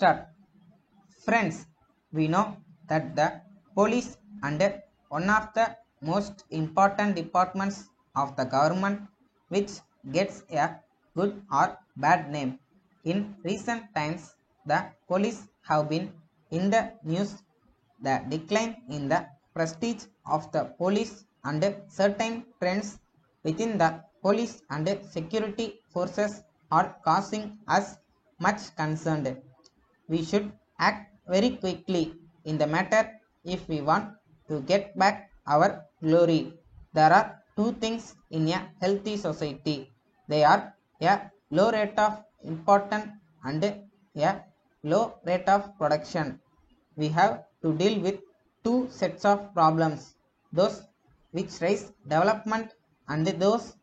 start. Friends, we know that the police and one of the most important departments of the government which gets a good or bad name. In recent times, the police have been in the news. The decline in the prestige of the police and certain trends within the police and security forces are causing us much concern. We should act very quickly in the matter if we want to get back our glory. There are two things in a healthy society. They are a low rate of important and a low rate of production. We have to deal with two sets of problems, those which raise development and those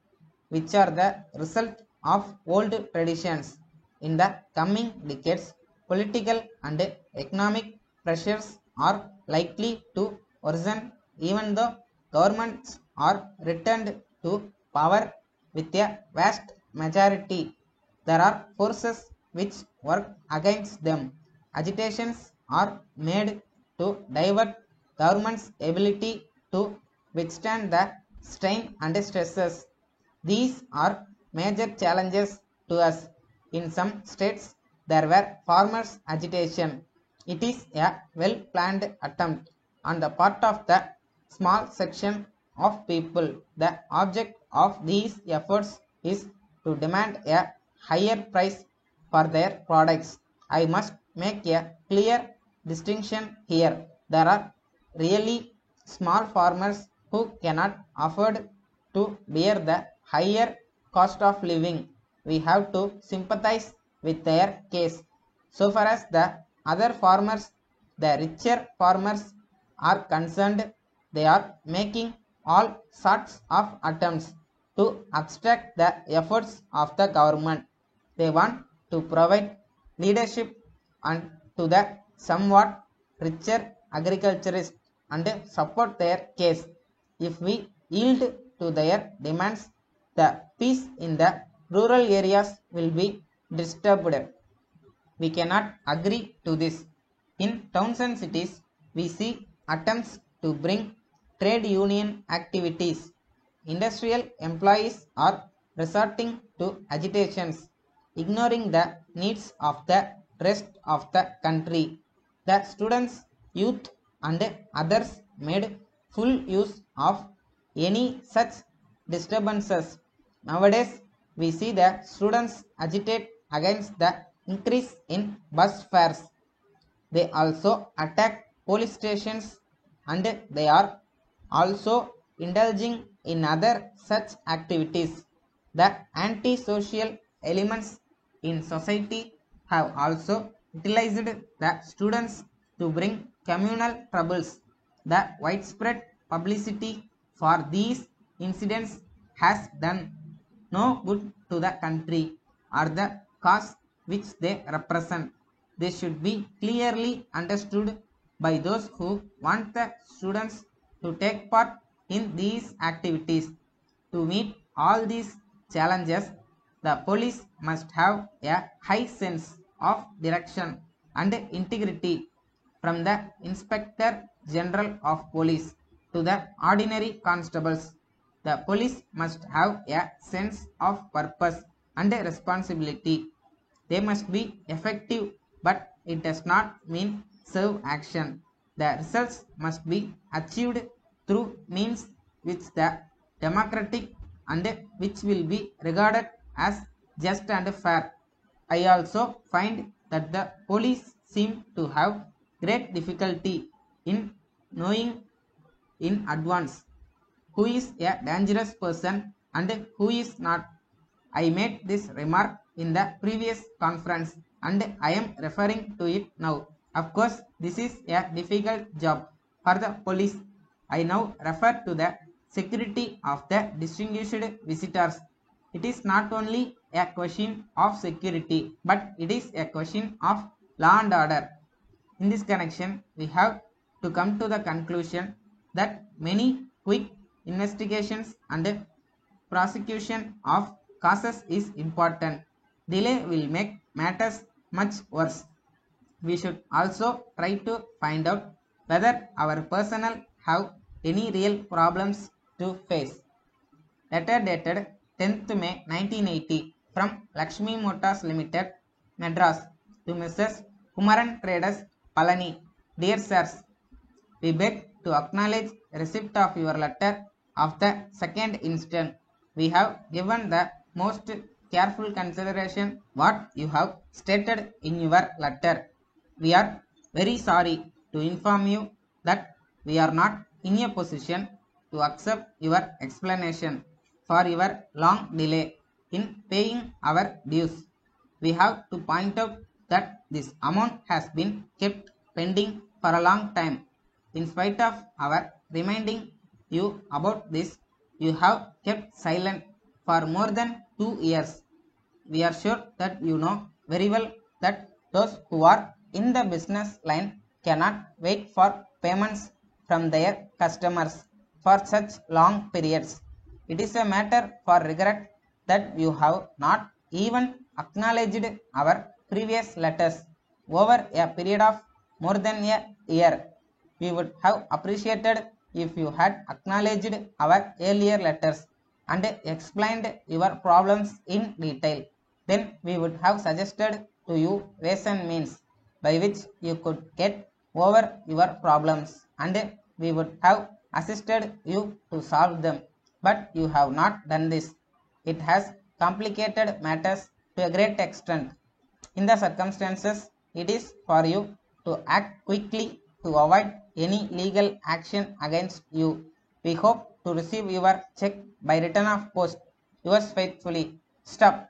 which are the result of old traditions. In the coming decades, political and economic pressures are likely to worsen even though governments are returned to power with a vast majority. There are forces which work against them. Agitations are made to divert government's ability to withstand the strain and stresses. These are major challenges to us. In some states, there were farmers' agitation. It is a well-planned attempt on the part of the small section of people. The object of these efforts is to demand a higher price for their products. I must make a clear distinction here. There are really small farmers who cannot afford to bear the higher cost of living. We have to sympathize with their case. So far as the other farmers, the richer farmers, are concerned, they are making all sorts of attempts to obstruct the efforts of the government. They want to provide leadership and to the somewhat richer agriculturists and support their case. If we yield to their demands, the peace in the rural areas will be disturbed. We cannot agree to this. In towns and cities, we see attempts to bring trade union activities. Industrial employees are resorting to agitations, ignoring the needs of the rest of the country. The students, youth, and others made full use of any such disturbances. Nowadays, we see the students agitate against the increase in bus fares. They also attack police stations and they are also indulging in other such activities. The anti-social elements in society have also utilized the students to bring communal troubles. The widespread publicity for these incidents has done no good to the country or the cause which they represent. They should be clearly understood by those who want the students to take part in these activities. To meet all these challenges, the police must have a high sense of direction and integrity, from the Inspector General of Police to the ordinary constables. The police must have a sense of purpose and responsibility. They must be effective, but it does not mean serve action. The results must be achieved through means which the democratic and which will be regarded as just and fair. I also find that the police seem to have great difficulty in knowing in advance who is a dangerous person and who is not. I made this remark in the previous conference and I am referring to it now. Of course, this is a difficult job for the police. I now refer to the security of the distinguished visitors. It is not only a question of security, but it is a question of law and order. In this connection, we have to come to the conclusion that many quick investigations and prosecution of causes is important. Delay will make matters much worse. We should also try to find out whether our personnel have any real problems to face. Letter dated 10th May 1980 from Lakshmi Motors Limited, Madras, to Mrs. Kumaran Traders, Palani. Dear sirs, we beg to acknowledge receipt of your letter of the 2nd instant. We have given the most careful consideration what you have stated in your letter. We are very sorry to inform you that we are not in a position to accept your explanation for your long delay in paying our dues. We have to point out that this amount has been kept pending for a long time. In spite of our reminding you about this, you have kept silent for more than 2 years. We are sure that you know very well that those who are in the business line cannot wait for payments from their customers for such long periods. It is a matter for regret that you have not even acknowledged our previous letters over a period of more than a year. We would have appreciated if you had acknowledged our earlier letters and explained your problems in detail. Then we would have suggested to you ways and means by which you could get over your problems, and we would have assisted you to solve them. But you have not done this. It has complicated matters to a great extent. In the circumstances, it is for you to act quickly to avoid any legal action against you. We hope to receive your check by return of post. Yours faithfully. Stop.